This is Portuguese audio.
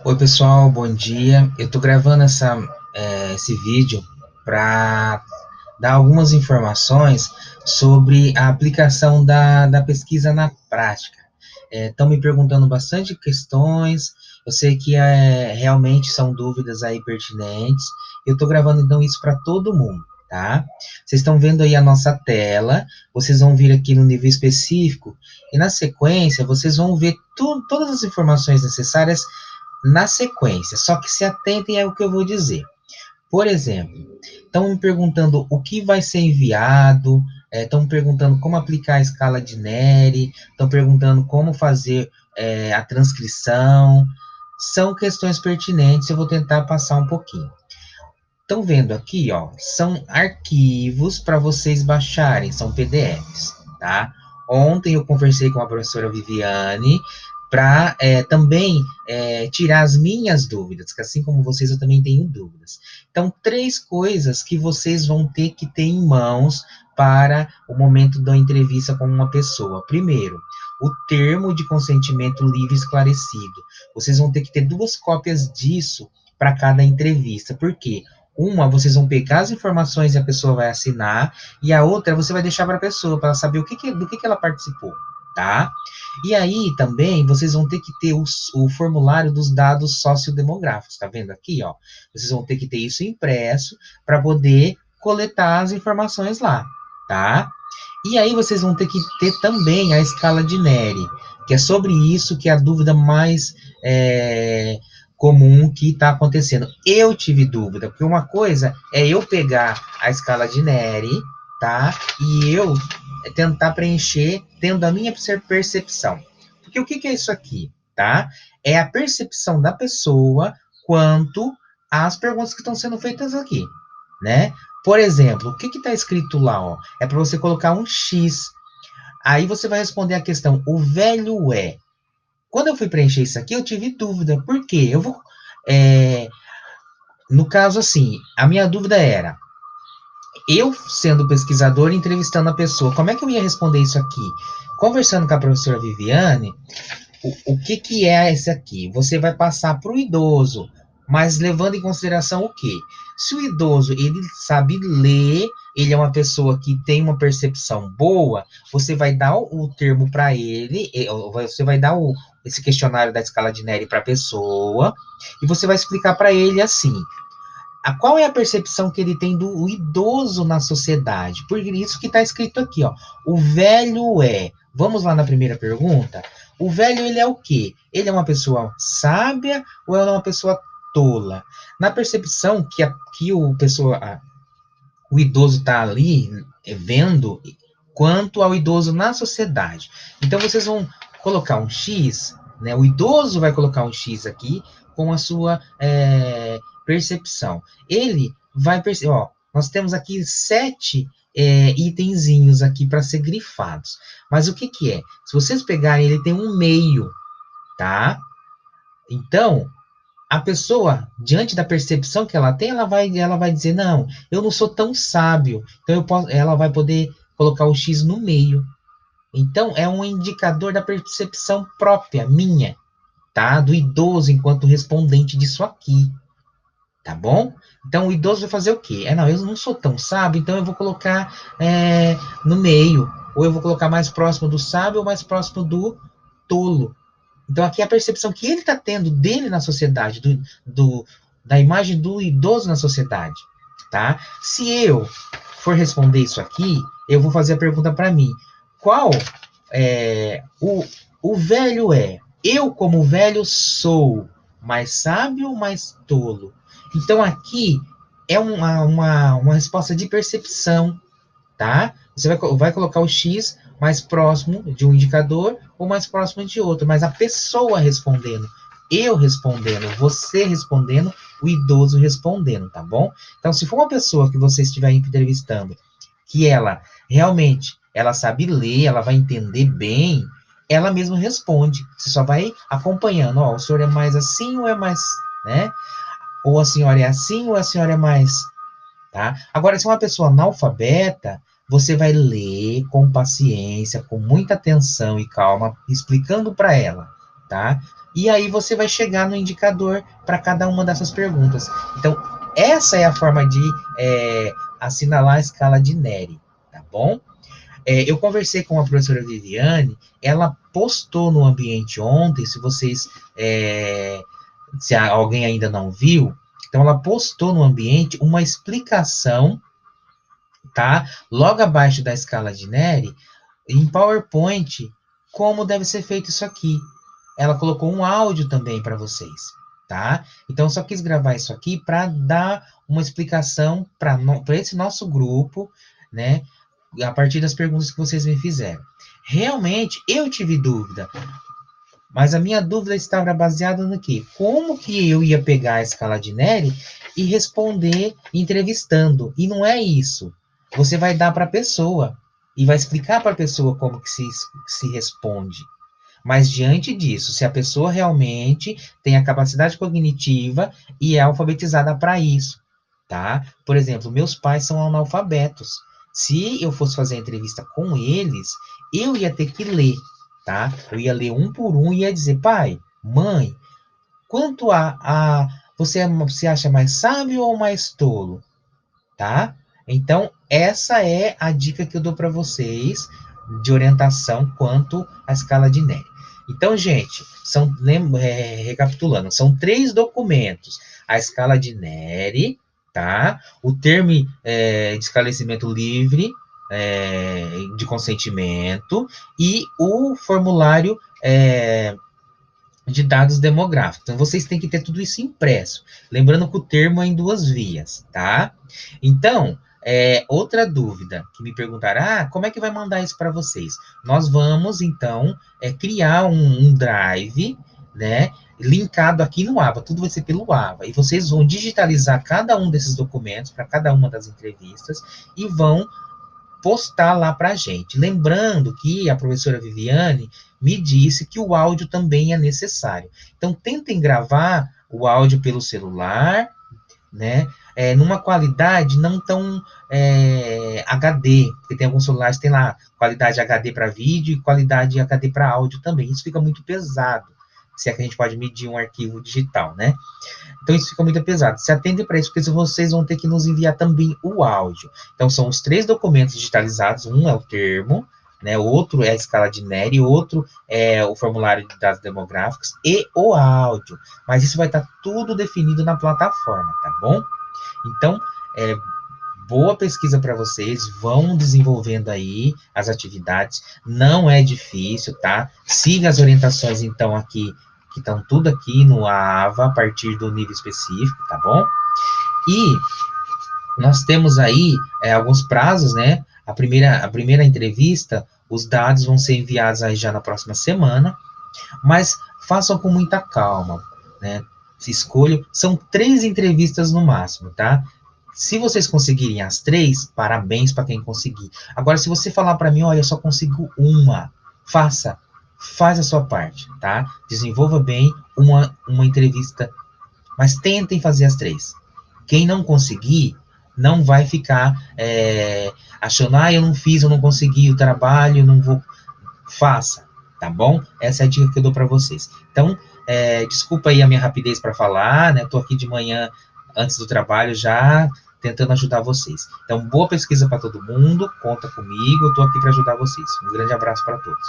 Oi, pessoal, bom dia. Eu estou gravando esse vídeo para dar algumas informações sobre a aplicação da pesquisa na prática. Estão me perguntando bastante questões, eu sei que realmente são dúvidas aí pertinentes. Eu estou gravando então isso para todo mundo, tá? Vocês estão vendo aí a nossa tela, vocês vão vir aqui no nível específico e na sequência vocês vão ver todas as informações necessárias na sequência, só que se atentem ao que eu vou dizer. Por exemplo, estão me perguntando o que vai ser enviado, estão me perguntando como aplicar a escala de Neri, estão perguntando como fazer a transcrição. São questões pertinentes, eu vou tentar passar um pouquinho. Estão vendo aqui, ó, são arquivos para vocês baixarem, são PDFs, tá? Ontem eu conversei com a professora Viviane para também tirar as minhas dúvidas, que assim como vocês eu também tenho dúvidas. Então, três coisas que vocês vão ter que ter em mãos para o momento da entrevista com uma pessoa. Primeiro, o termo de consentimento livre e esclarecido. Vocês vão ter que ter duas cópias disso para cada entrevista. Por quê? Uma, vocês vão pegar as informações e a pessoa vai assinar, e a outra você vai deixar para a pessoa, para ela saber do que ela participou, tá? E aí também vocês vão ter que ter o formulário dos dados sociodemográficos, tá vendo aqui, ó? Vocês vão ter que ter isso impresso para poder coletar as informações lá, tá? E aí vocês vão ter que ter também a escala de Neri, que é sobre isso que é a dúvida mais comum que está acontecendo. Eu tive dúvida, porque uma coisa é eu pegar a escala de Neri, tá? E eu tentar preencher tendo a minha percepção. Porque o que é isso aqui, tá? É a percepção da pessoa quanto às perguntas que estão sendo feitas aqui, né? Por exemplo, o que está escrito lá? Ó? É para você colocar um X. Aí você vai responder a questão, o velho é. Quando eu fui preencher isso aqui, eu tive dúvida. Por quê? No caso, assim, a minha dúvida era, eu sendo pesquisador entrevistando a pessoa, como é que eu ia responder isso aqui? Conversando com a professora Viviane, o que é esse aqui? Você vai passar para o idoso, mas levando em consideração o quê? Se o idoso ele sabe ler, ele é uma pessoa que tem uma percepção boa, você vai dar o termo para ele, você vai dar esse questionário da escala de Neri para a pessoa, e você vai explicar para ele assim: qual é a percepção que ele tem do idoso na sociedade? Por isso que está escrito aqui, ó. O velho é. Vamos lá na primeira pergunta. O velho, ele é o quê? Ele é uma pessoa sábia ou é uma pessoa tola? Na percepção que o idoso está ali vendo quanto ao idoso na sociedade. Então, vocês vão colocar um X, né? O idoso vai colocar um X aqui com a sua percepção. Ele vai perceber, ó, nós temos aqui 7 itenzinhos aqui para ser grifados. Mas o que é? Se vocês pegarem, ele tem um meio, tá? Então, a pessoa, diante da percepção que ela tem, ela vai dizer, não, eu não sou tão sábio. Então, ela vai poder colocar o X no meio. Então, é um indicador da percepção própria, minha, tá? Do idoso enquanto respondente disso aqui, tá bom? Então, o idoso vai fazer o quê? Não, eu não sou tão sábio, então eu vou colocar no meio. Ou eu vou colocar mais próximo do sábio ou mais próximo do tolo. Então, aqui é a percepção que ele está tendo dele na sociedade, da imagem do idoso na sociedade, tá? Se eu for responder isso aqui, eu vou fazer a pergunta para mim. Qual o velho é? Eu, como velho, sou mais sábio ou mais tolo? Então, aqui é uma resposta de percepção, tá? Você vai colocar o X mais próximo de um indicador ou mais próximo de outro, mas a pessoa respondendo, eu respondendo, você respondendo, o idoso respondendo, tá bom? Então, se for uma pessoa que você estiver entrevistando, que ela realmente, ela sabe ler, ela vai entender bem, ela mesma responde. Você só vai acompanhando, ó, o senhor é mais assim ou é mais, né? Ou a senhora é assim ou a senhora é mais, tá? Agora, se é uma pessoa analfabeta, você vai ler com paciência, com muita atenção e calma, explicando para ela, tá? e aí você vai chegar no indicador para cada uma dessas perguntas. Então, essa é a forma de assinalar a escala de Neri, tá bom? Eu conversei com a professora Viviane, ela postou no ambiente ontem, se alguém ainda não viu, então ela postou no ambiente uma explicação, tá? Logo abaixo da escala de Neri, em PowerPoint, como deve ser feito isso aqui. Ela colocou um áudio também para vocês, tá? Então, eu só quis gravar isso aqui para dar uma explicação para esse nosso grupo, né? A partir das perguntas que vocês me fizeram. Realmente, eu tive dúvida, mas a minha dúvida estava baseada no quê? Como que eu ia pegar a escala de Neri e responder entrevistando? E não é isso. Você vai dar para a pessoa e vai explicar para a pessoa como que se responde. Mas diante disso, se a pessoa realmente tem a capacidade cognitiva e é alfabetizada para isso, tá? Por exemplo, meus pais são analfabetos. Se eu fosse fazer a entrevista com eles, eu ia ter que ler, tá? Eu ia ler um por um e ia dizer, pai, mãe, quanto você acha mais sábio ou mais tolo, tá? Então, essa é a dica que eu dou para vocês de orientação quanto à escala de Neri. Então, gente, recapitulando, são 3 documentos. A escala de Neri, tá? O termo de esclarecimento livre de consentimento e o formulário de dados demográficos. Então, vocês têm que ter tudo isso impresso. Lembrando que o termo é em 2 vias, tá? Então, outra dúvida que me perguntaram, como é que vai mandar isso para vocês? Nós vamos, então, criar um drive, né? Linkado aqui no AVA, tudo vai ser pelo AVA. E vocês vão digitalizar cada um desses documentos para cada uma das entrevistas e vão postar lá para a gente. Lembrando que a professora Viviane me disse que o áudio também é necessário. Então, tentem gravar o áudio pelo celular, né? Numa qualidade não tão HD, porque tem alguns celulares que tem lá qualidade HD para vídeo e qualidade HD para áudio também. Isso fica muito pesado, se é que a gente pode medir um arquivo digital, né? Então isso fica muito pesado. Se atendem para isso, porque vocês vão ter que nos enviar também o áudio. Então são os 3 documentos digitalizados. Um é o termo, né? Outro é a escala de Neri, outro é o formulário de dados demográficos e o áudio. Mas isso vai estar tudo definido na plataforma, tá bom? Então, boa pesquisa para vocês, vão desenvolvendo aí as atividades, não é difícil, tá? Siga as orientações, então, aqui, que estão tudo aqui no AVA, a partir do nível específico, tá bom? E nós temos aí alguns prazos, né? A primeira entrevista, os dados vão ser enviados aí já na próxima semana, mas façam com muita calma, né? Escolham, são 3 entrevistas no máximo, tá? Se vocês conseguirem as 3, parabéns para quem conseguir. Agora, se você falar para mim, olha, eu só consigo uma, faz a sua parte, tá? Desenvolva bem uma entrevista, mas tentem fazer as 3. Quem não conseguir, não vai ficar achando, eu não fiz, eu não consegui o trabalho, eu não vou. Faça, tá bom? Essa é a dica que eu dou para vocês. Então, desculpa aí a minha rapidez para falar, né? Estou aqui de manhã, antes do trabalho, já tentando ajudar vocês. Então, boa pesquisa para todo mundo, conta comigo, eu estou aqui para ajudar vocês. Um grande abraço para todos.